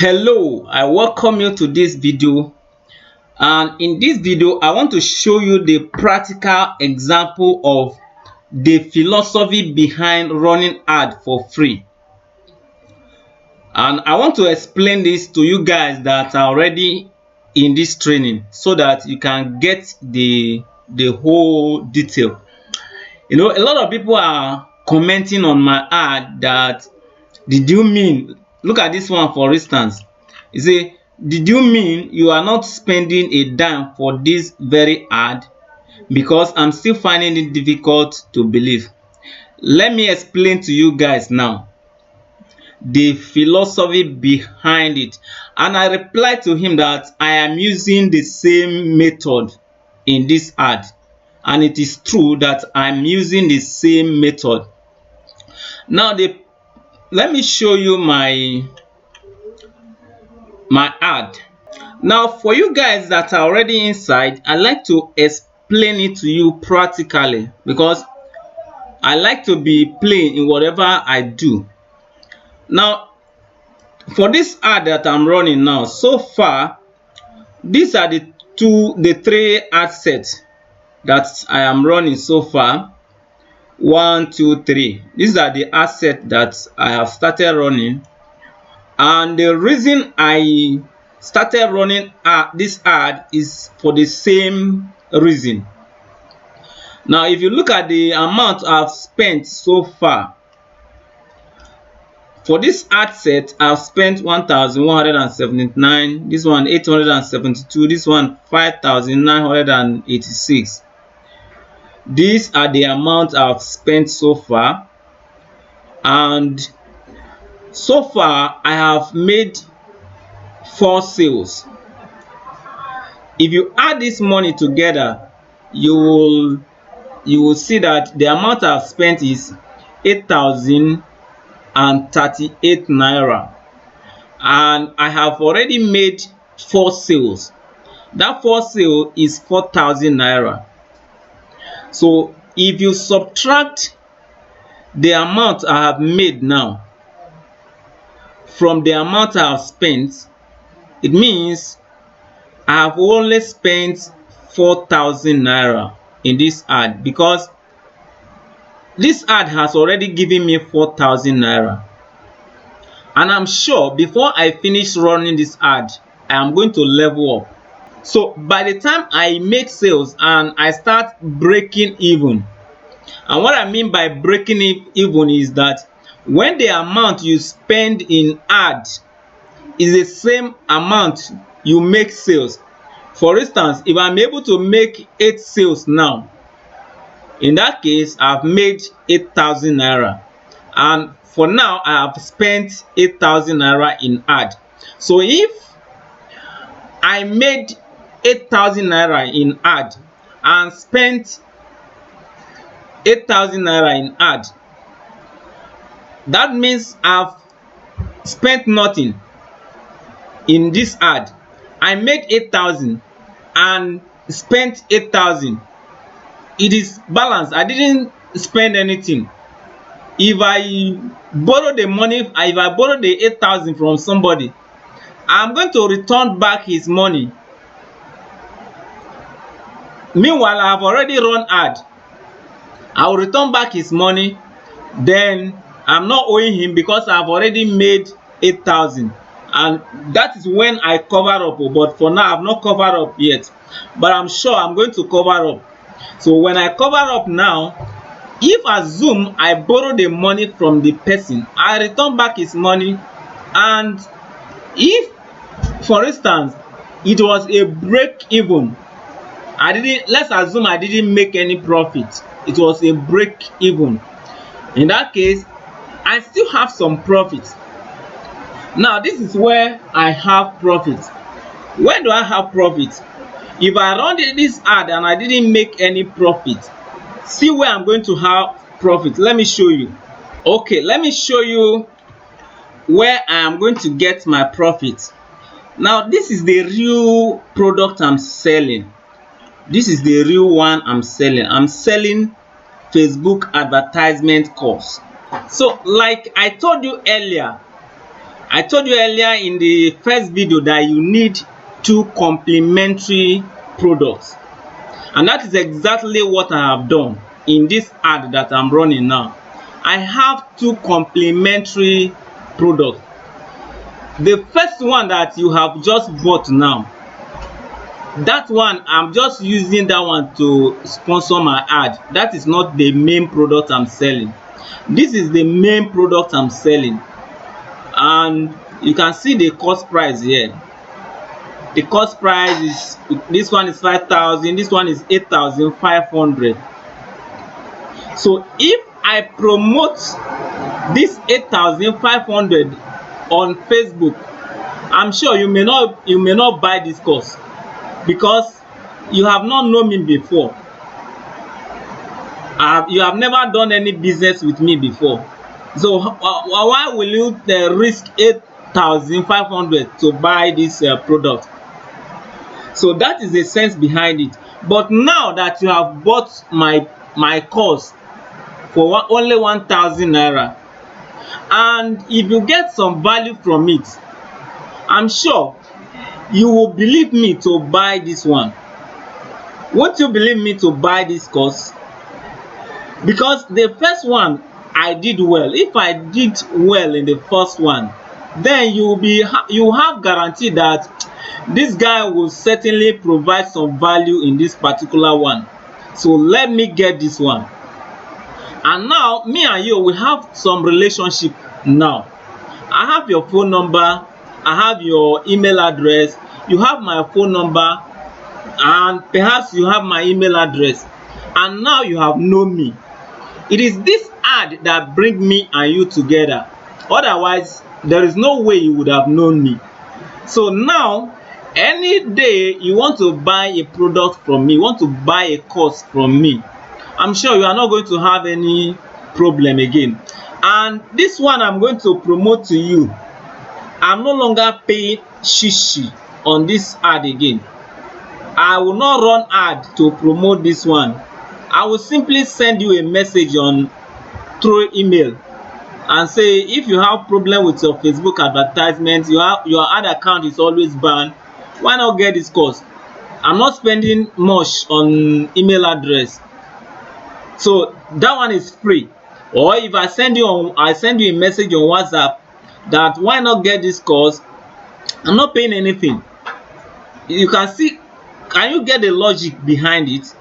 Hello, I welcome you to this video, and in this video I want to show you the practical example of the philosophy behind running ad for free. And I want to explain this to you guys that are already in this training so that you can get the whole detail. A lot of people are commenting on my ad that, did you mean, look at this one for instance. You say, did you mean you are not spending a dime for this very ad? Because I'm still finding it difficult to believe. Let me explain to you guys now the philosophy behind it. And I replied to him that I am using the same method in this ad. And it is true that I'm using the same method. Now, let me show you my ad. Now, for you guys that are already inside, I like to explain it to you practically because I like to be plain in whatever I do. Now, for this ad that I'm running now, so far, these are the three ad sets that I am running so far. 1, 2, 3. These are the ad sets that I have started running. And the reason I started running this ad is for the same reason. Now, if you look at the amount I've spent so far, for this ad set, I've spent 1,179, this one 872, this one 5,986. These are the amount I've spent so far, and so far I have made 4 sales. If you add this money together, you will see that the amount I've spent is 8,038 naira, and I have already made 4 sales. That 4 sale is 4,000 naira. So if you subtract the amount I have made now from the amount I have spent, it means I have only spent 4,000 naira in this ad, because this ad has already given me 4,000 naira. And I'm sure before I finish running this ad, I am going to level up. So by the time I make sales and I start breaking even, and what I mean by breaking even is that when the amount you spend in ad is the same amount you make sales. For instance, if I'm able to make 8 sales now, in that case I've made 8,000 naira, and for now I have spent 8,000 naira in ad. So if I made 8,000 naira in ad and spent 8,000 naira in ad, that means I've spent nothing in this ad. I made 8,000 and spent 8,000. It is balanced. I didn't spend anything. If I borrow the money, if I borrow the 8,000 from somebody, I'm going to return back his money. Meanwhile, I have already run ad. I will return back his money. Then I'm not owing him because I've already made 8,000. And that is when I cover up. But for now, I've not covered up yet. But I'm sure I'm going to cover up. So when I cover up now, if assume I borrow the money from the person, I return back his money. And if, for instance, it was a break even, let's assume I didn't make any profit, it was a break even, in that case I still have some profit. Now this is where I have profit. Where do I have profit? If I run this ad and I didn't make any profit, see where I'm going to have profit. Let me show you. Okay, let me show you where I am going to get my profit. Now this is the real product I'm selling. This is the real one I'm selling. I'm selling Facebook advertisement course. So like I told you earlier, I told you earlier in the first video that you need 2 complementary products, and that is exactly what I have done in this ad that I'm running now. I have 2 complementary products. The first one that you have just bought now, that one I'm just using that one to sponsor my ad. That is not the main product I'm selling. This is the main product I'm selling, and you can see the cost price here. The cost price is, this one is 5,000, this one is 8,500. So if I promote this 8,500 on Facebook, I'm sure you may not buy this course, because you have not known me before. You have never done any business with me before. So why will you risk 8,500 to buy this product? So that is the sense behind it. But now that you have bought my course for only 1,000 naira, and if you get some value from it, I'm sure you will believe me to buy this one. Won't you believe me to buy this course? Because the first one I did well. If I did well in the first one, then you have guarantee that this guy will certainly provide some value in this particular one. So let me get this one. And now me and you, we have some relationship now. I have your phone number, I have your email address, you have my phone number, and perhaps you have my email address, and now you have known me. It is this ad that bring me and you together. Otherwise, there is no way you would have known me. So now, any day you want to buy a product from me, you want to buy a course from me, I'm sure you are not going to have any problem again. And this one I'm going to promote to you, I'm no longer paying shishi on this ad again. I will not run ad to promote this one. I will simply send you a message through email and say, if you have problem with your Facebook advertisement, your ad account is always banned, why not get this course? I'm not spending much on email address, so that one is free. Or if I send you a message on WhatsApp that why not get this course, I'm not paying anything. You can see, can you get the logic behind it?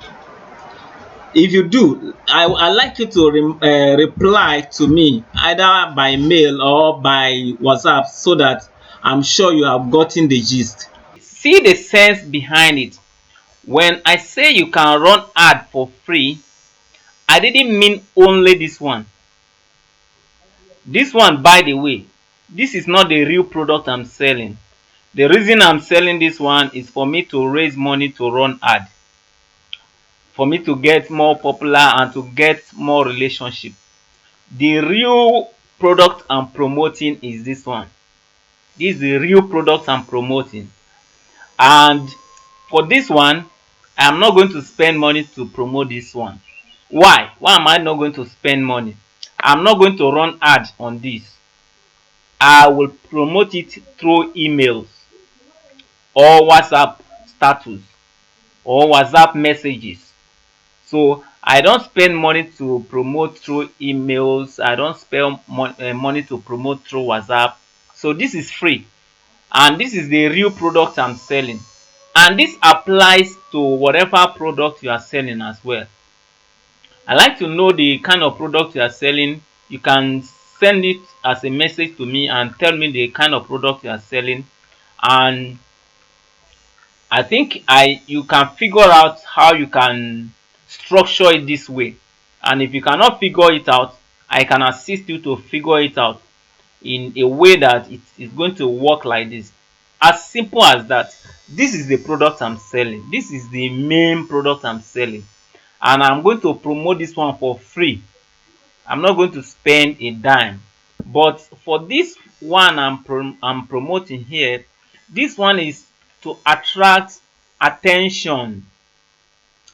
If you do, I like you to reply to me either by mail or by WhatsApp, so that I'm sure you have gotten the gist. See the sense behind it. When I say you can run ad for free, I didn't mean only this one. This one, by the way, this is not the real product I'm selling. The reason I'm selling this one is for me to raise money to run ad, for me to get more popular and to get more relationship. The real product I'm promoting is this one. This is the real product I'm promoting. And for this one, I'm not going to spend money to promote this one. Why am I not going to spend money? I'm not going to run ad on this. I will promote it through emails or WhatsApp status or WhatsApp messages. So I don't spend money to promote through emails. I don't spend money to promote through WhatsApp. So this is free, and this is the real product I'm selling. And this applies to whatever product you are selling as well. I like to know the kind of product you are selling. You can send it as a message to me and tell me the kind of product you are selling, and I think you can figure out how you can structure it this way. And if you cannot figure it out, I can assist you to figure it out in a way that it is going to work like this. As simple as that. This is the product I'm selling. This is the main product I'm selling. And I'm going to promote this one for free. I'm not going to spend a dime. But for this one I'm promoting here, this one is to attract attention.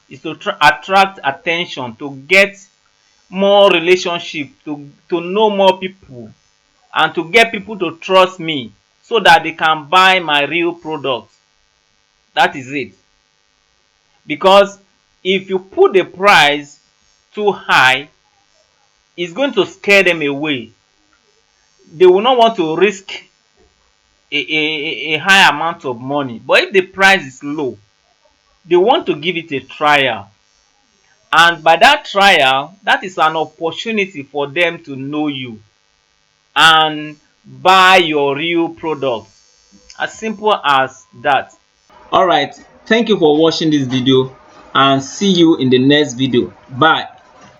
Is to attract attention, to get more relationship, to know more people, and to get people to trust me so that they can buy my real product. That is it. Because if you put the price too high, it's going to scare them away. They will not want to risk a high amount of money. But if the price is low, they want to give it a trial. And by that trial, that is an opportunity for them to know you and buy your real product. As simple as that. Alright, thank you for watching this video and see you in the next video. Bye.